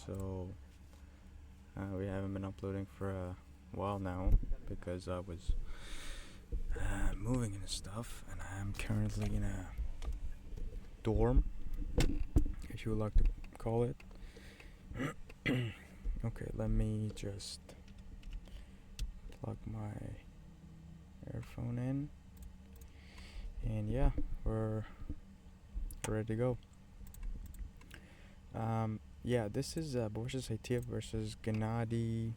So we haven't been uploading for a while now because I was moving and stuff, and I'm currently in a dorm, if you would like to call it. Okay, let me just plug my earphone in, and yeah, we're ready to go. This is Buvaisar Saitiev versus Gennadiy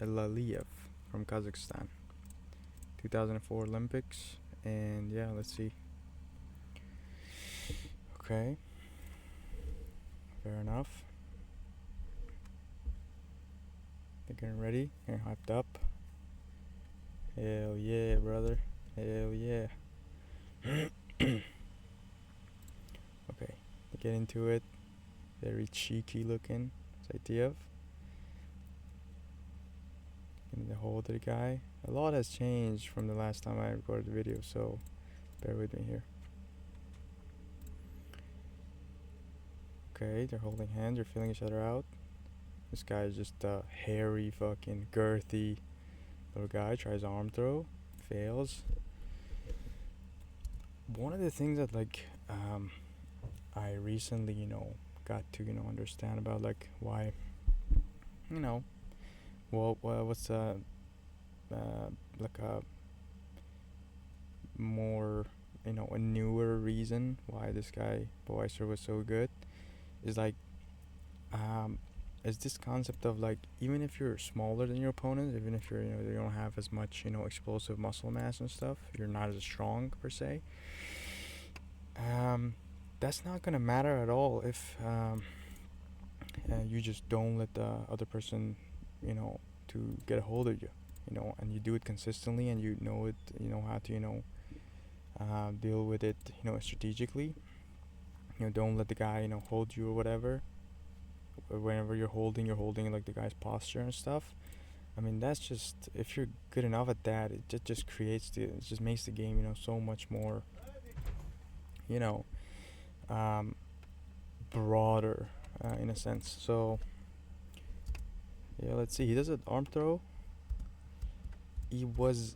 Laliyev from Kazakhstan, 2004 Olympics, and yeah, let's see. Okay, fair enough. They're getting ready, getting hyped up. Hell yeah, brother. Hell yeah. Okay, they get into it. Very cheeky looking. Satiev. Getting the hold of the guy. A lot has changed from the last time I recorded the video, so bear with me here. Okay, they're holding hands, they're feeling each other out. This guy is just a hairy, fucking girthy little guy. Tries arm throw, fails. One of the things that I recently, got to understand about why, what's a more a newer reason why this guy Buvaisar was so good is is this concept of even if you're smaller than your opponent, even if you don't have as much explosive muscle mass and stuff, you're not as strong per se, that's not gonna matter at all if you just don't let the other person to get a hold of you, and you do it consistently, and you know how to deal with it strategically. Don't let the guy hold you or whatever. Whenever you're holding the guy's posture and stuff. I mean, that's just, if you're good enough at that, it just makes the game so much more broader in a sense. So yeah, let's see. He does an arm throw. He was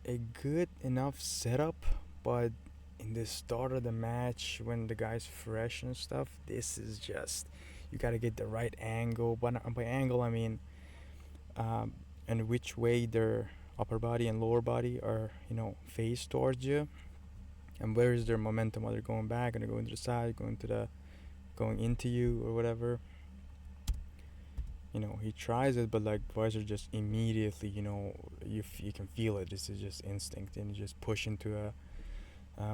a good enough setup, but in the start of the match, when the guy's fresh and stuff, this is just, you gotta get the right angle. But by angle, I mean and which way their upper body and lower body are faced towards you, and where is their momentum. Are they going back, and they're going to the side, going into you or whatever. He tries it, but Buvaisar just immediately, you can feel it. This is just instinct, and you just push into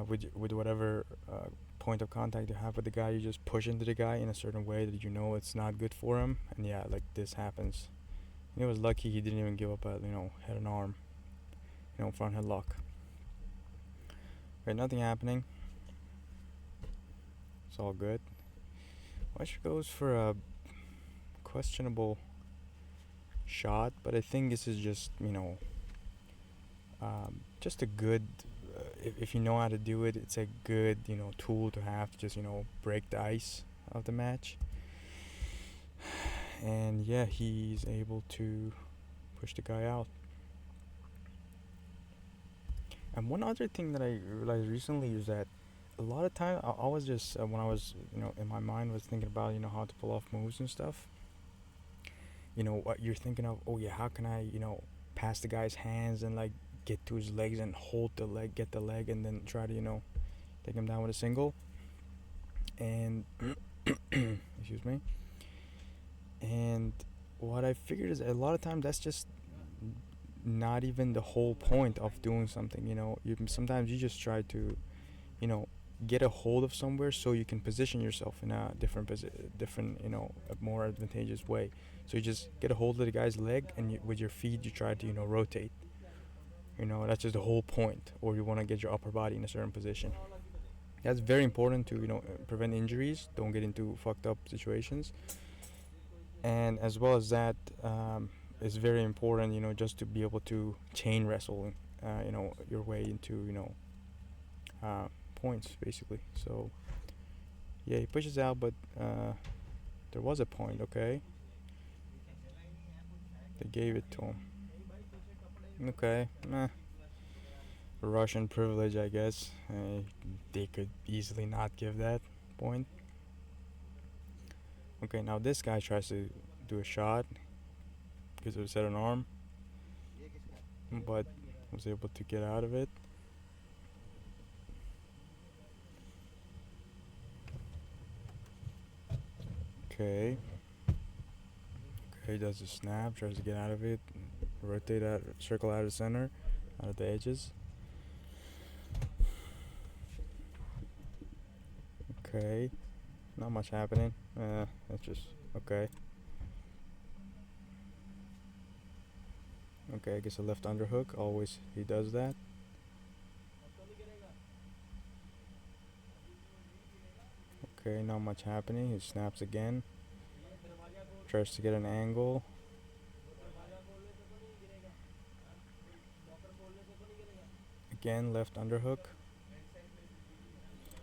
with whatever point of contact you have with the guy. You just push into the guy in a certain way that it's not good for him, and yeah, this happens. And he was lucky he didn't even give up at head and arm, front headlock. Right, nothing happening. It's all good. Buvaisar goes for a questionable shot, but I think this is just just a good, if you know how to do it, it's a good tool to have to just break the ice of the match. And yeah, he's able to push the guy out. And one other thing that I realized recently is that a lot of time I was just when I was in my mind was thinking about how to pull off moves and stuff. What you're thinking of, oh yeah, how can I pass the guy's hands and get to his legs and hold the leg, get the leg, and then try to take him down with a single. And excuse me. And what I figured is a lot of times that's just not even the whole point of doing something. Sometimes you just try to get a hold of somewhere so you can position yourself in a different a more advantageous way. So you just get a hold of the guy's leg, and with your feet you try to rotate. That's just the whole point. Or you want to get your upper body in a certain position. That's very important to prevent injuries. Don't get into fucked up situations. And as well as that, it's very important just to be able to chain wrestle your way into points basically. So yeah, he pushes out, but There was a point, okay? They gave it to him. Okay, meh. Russian privilege, I guess. They could easily not give that point. Okay, now this guy tries to do a shot because it was set an arm, but was able to get out of it. Okay. Okay, does a snap, tries to get out of it, rotate out, circle out of the center, out of the edges. Okay, not much happening. That's just okay. Okay, I guess a left underhook. Always he does that. Okay, not much happening. He snaps again. Tries to get an angle. Again, left underhook.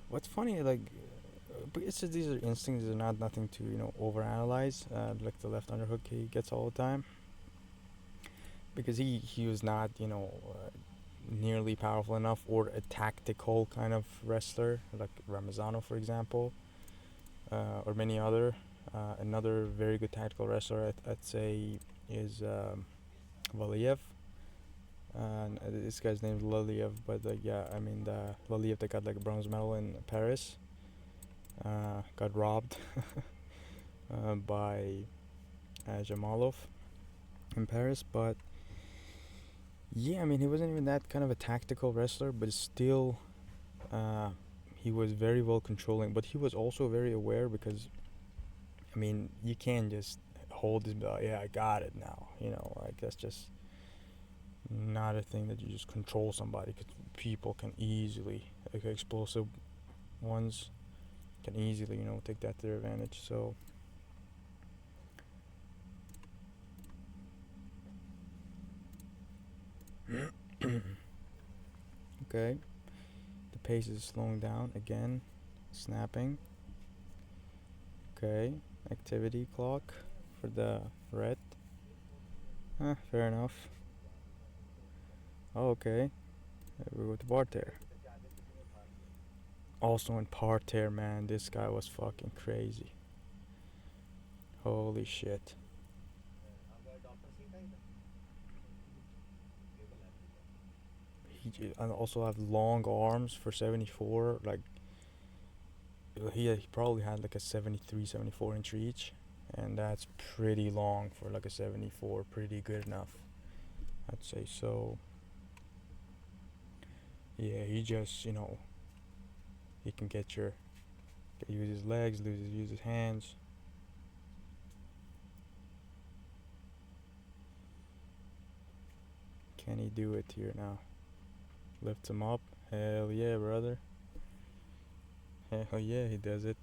What's funny, like, but it's just these are instincts. They're not nothing to overanalyze. Like the left underhook he gets all the time because he was not nearly powerful enough or a tactical kind of wrestler like Ramazano, for example, or many other. Another very good tactical wrestler I'd say is Laliyev. This guy's named Laliyev, but yeah, I mean the Laliyev that got like a bronze medal in Paris got robbed by Jamalov in Paris, but yeah, I mean he wasn't even that kind of a tactical wrestler, but still, he was very well controlling. But he was also very aware because, I mean, you can't just hold this. Yeah, I got it now. Like that's just not a thing that you just control somebody. Cause people can easily, like explosive ones, can easily take that to their advantage. So. Okay, the pace is slowing down again, snapping. Okay, activity clock for the red. Fair enough. Oh, okay, we go to parterre. Also in parterre, man, this guy was fucking crazy. Holy shit. And also have long arms for 74. Like he probably had like a 73, 74 inch reach, and that's pretty long for like a 74. Pretty good enough, I'd say. So yeah, he just he can use his legs, use his hands. Can he do it here now? Lifts him up. Hell yeah, brother. Hell yeah, he does it.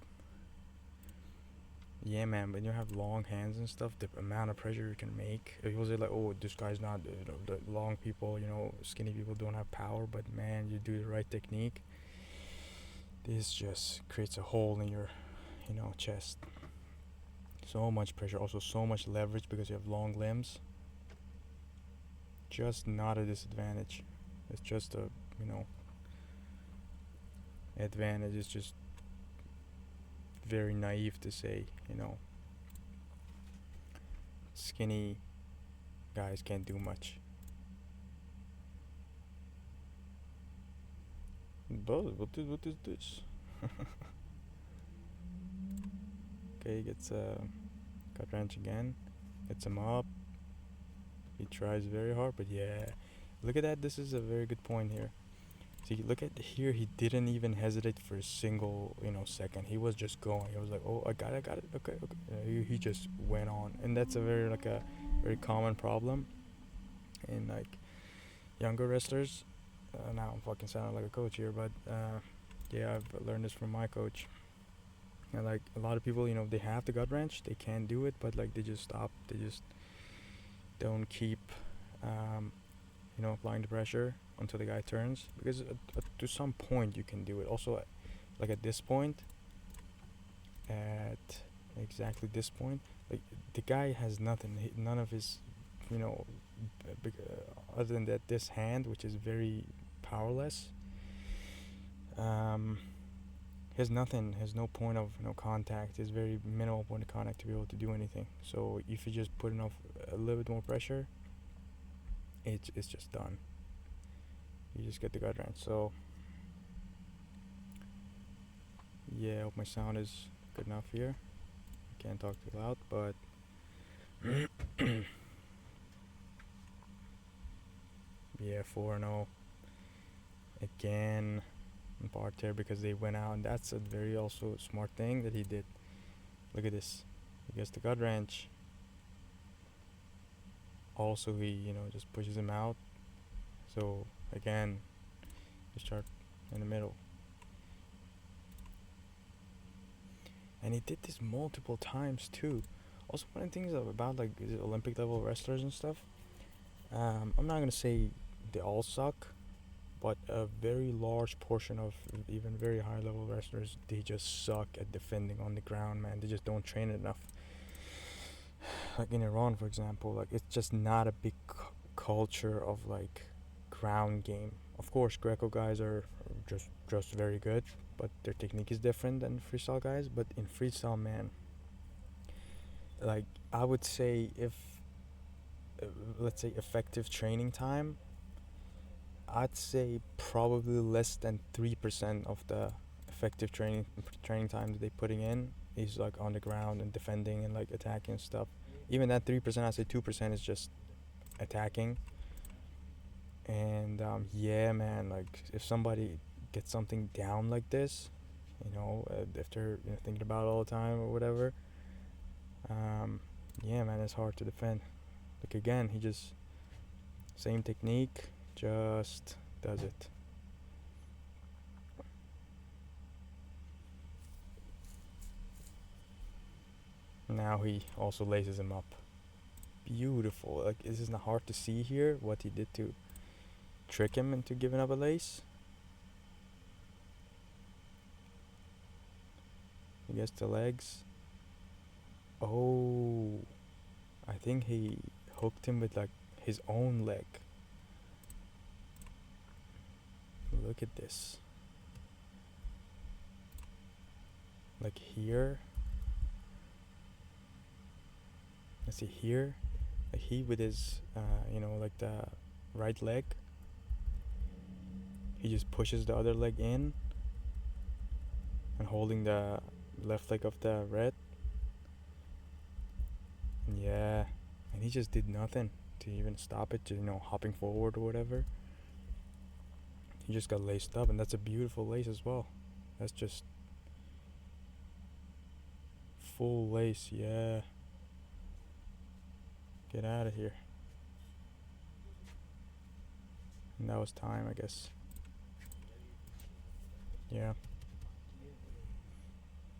Yeah, man, when you have long hands and stuff, the amount of pressure you can make. It was like, oh, this guy's not, the long people, skinny people don't have power, but man, you do the right technique. This just creates a hole in your, chest. So much pressure, also so much leverage because you have long limbs. Just not a disadvantage. It's just a, advantage. It's just very naive to say, skinny guys can't do much. But what is this? Okay, gets cut wrench again. Gets him up. He tries very hard, but yeah. Look at that. This is a very good point here. See, look at here. He didn't even hesitate for a single, second. He was just going. He was like, "Oh, I got it. Okay, okay." He just went on, and that's a very common problem in like younger wrestlers. Now I'm fucking sounding like a coach here, but yeah, I've learned this from my coach. And like a lot of people, they have the gut wrench, they can do it, but like they just stop. They just don't keep, applying the pressure until the guy turns, because to some point you can do it. Also, like at this point, at exactly this point. Like the guy has nothing. None of his, you know, other than that, this hand, which is very powerless. Um, has nothing. Has no point of contact. Is very minimal point of contact to be able to do anything. So if you just put enough, a little bit more pressure, it's just done. You just get the gut wrench. So yeah, I hope my sound is good enough here. I can't talk too loud, but yeah, 4-0 again in parterre because they went out, and that's a very also smart thing that he did. Look at this. He gets the gut wrench. Also, he just pushes him out. So again, you start in the middle. And he did this multiple times too. Also, one of the things about like Olympic level wrestlers and stuff, I'm not gonna say they all suck, but a very large portion of even very high level wrestlers, they just suck at defending on the ground, man. They just don't train it enough. Like in Iran, for example, like it's just not a big culture of like ground game. Of course, Greco guys are just very good, but their technique is different than freestyle guys. But in freestyle, man, like I would say if let's say effective training time, I'd say probably less than 3% of the effective training time that they putting in is like on the ground and defending and like attacking and stuff. Even that 3%, I'd say 2% is just attacking. And yeah, man, like if somebody gets something down like this, if they're thinking about it all the time or whatever, yeah, man, it's hard to defend. Like again, he just same technique, just does it. Now he also laces him up. Beautiful. Like this is not hard to see here what he did to trick him into giving up a lace. He gets the legs. Oh, I think he hooked him with like his own leg. Look at this. Like here. Let's see here. Like he with his, like the right leg. He just pushes the other leg in and holding the left leg of the red. Yeah, and he just did nothing to even stop it, just, hopping forward or whatever. He just got laced up, and that's a beautiful lace as well. That's just full lace, yeah. Get out of here. And that was time, I guess. Yeah.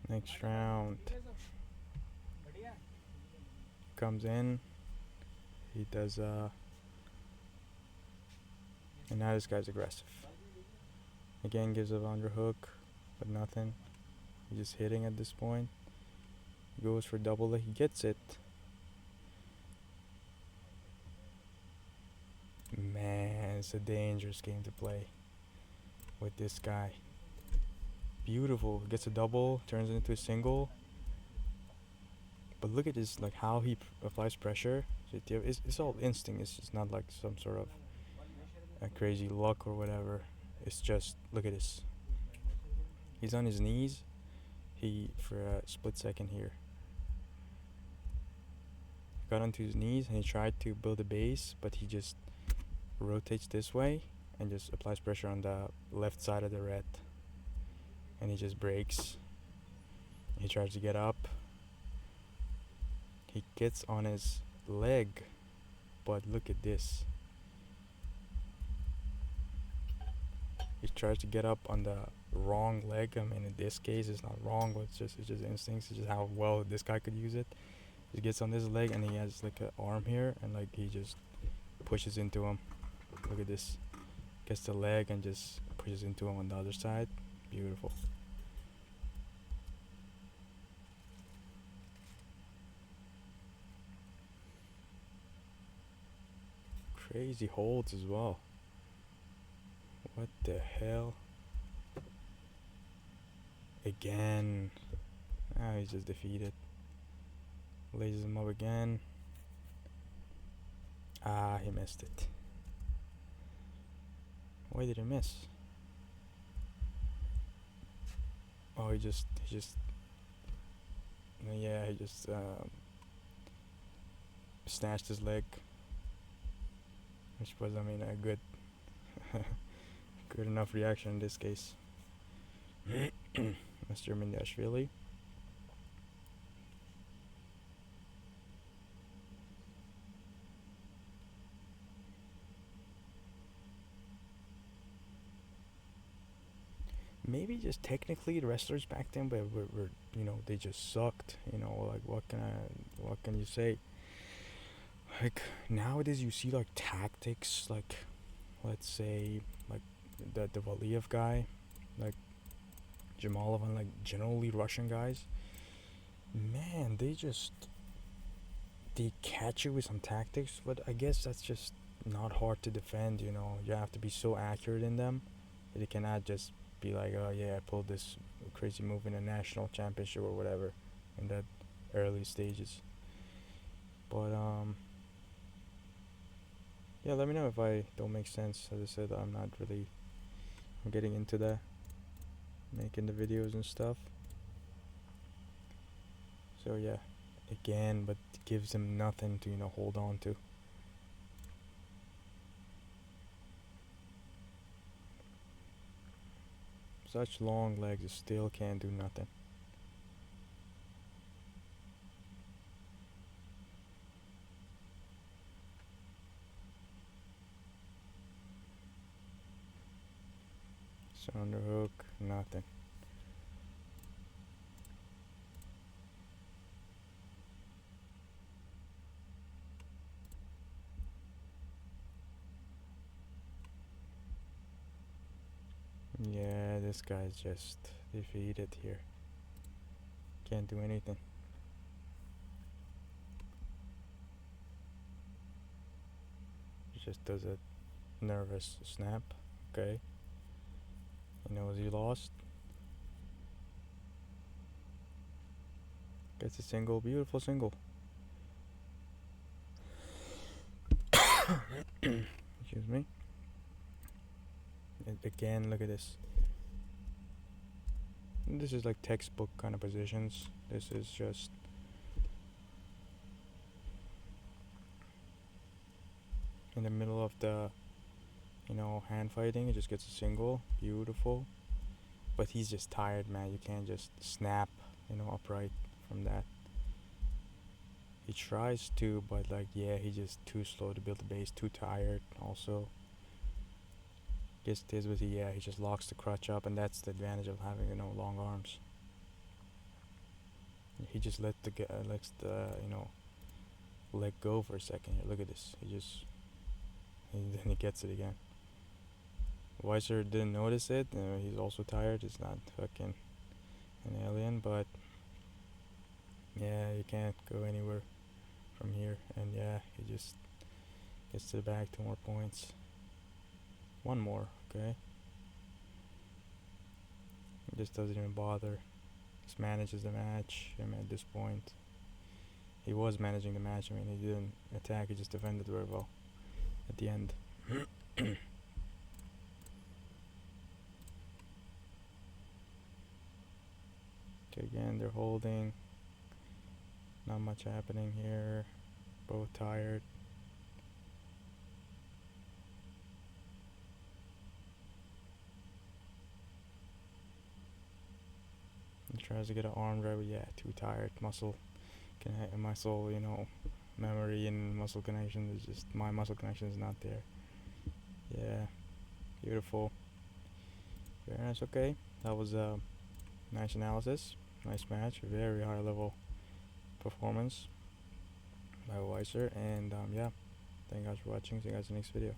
Next round. Comes in. He does, and now this guy's aggressive. Again, gives a underhook, but nothing. He's just hitting at this point. He goes for double leg. He gets it. Man, it's a dangerous game to play with this guy. Beautiful. Gets a double, turns it into a single. But look at this, like how he applies pressure. It's all instinct. It's just not like some sort of a crazy luck or whatever. It's just, look at this. He's on his knees. He, for a split second here, got onto his knees and he tried to build a base, but he just rotates this way and just applies pressure on the left side of the red. And he just breaks. He tries to get up. He gets on his leg, but look at this. He tries to get up on the wrong leg. I mean, in this case, it's not wrong, but it's just instincts. It's just how well this guy could use it. He gets on this leg, and he has like an arm here, and like he just pushes into him. Look at this. Gets the leg and just pushes into him on the other side. Beautiful. Crazy holds as well. What the hell? Again. Ah, he's just defeated. Lays him up again. Ah, he missed it. Why did he miss? Oh, he just, yeah, he just snatched his leg, which was, I mean, a good, good enough reaction in this case. Mr. Mindashvili. Maybe just technically the wrestlers back then were they just sucked. Like what can you say? Like nowadays you see like tactics, like let's say like the Laliyev guy, like Jamalov, and like generally Russian guys. Man, they catch you with some tactics, but I guess that's just not hard to defend. You have to be so accurate in them that you cannot just be like, oh yeah, I pulled this crazy move in a national championship or whatever in that early stages. But yeah, let me know if I don't make sense. As I said, I'm getting into that, making the videos and stuff. So yeah, again, but it gives him nothing to hold on to. Such long legs, you still can't do nothing. So underhook, nothing. Yeah, this guy's just defeated here. Can't do anything. He just does a nervous snap. Okay. He knows he lost. Gets a single, beautiful single. Excuse me. And again, look at this. This is like textbook kind of positions. This is just in the middle of the hand fighting. He just gets a single, beautiful. But he's just tired, man. You can't just snap upright from that. He tries to, but like yeah, he's just too slow to build the base, too tired also. Gets this with he just locks the crutch up, and that's the advantage of having long arms. He just lets the leg go for a second here. Look at this. Then he gets it again. Buvaisar didn't notice it. He's also tired. He's not fucking an alien, but yeah, you can't go anywhere from here. And yeah, he just gets to the back. 2 more points. 1 more, okay. He just doesn't even bother. Just manages the match. At this point, he was managing the match. He didn't attack. He just defended very well at the end. Okay, again, they're holding. Not much happening here. Both tired. He tries to get an arm drive, but yeah, too tired. Muscle memory and muscle connection is just, my muscle connection is not there. Yeah, beautiful. Very nice. Okay, that was a nice analysis, nice match, very high level performance by Buvaisar, and yeah, thank you guys for watching. See you guys in the next video.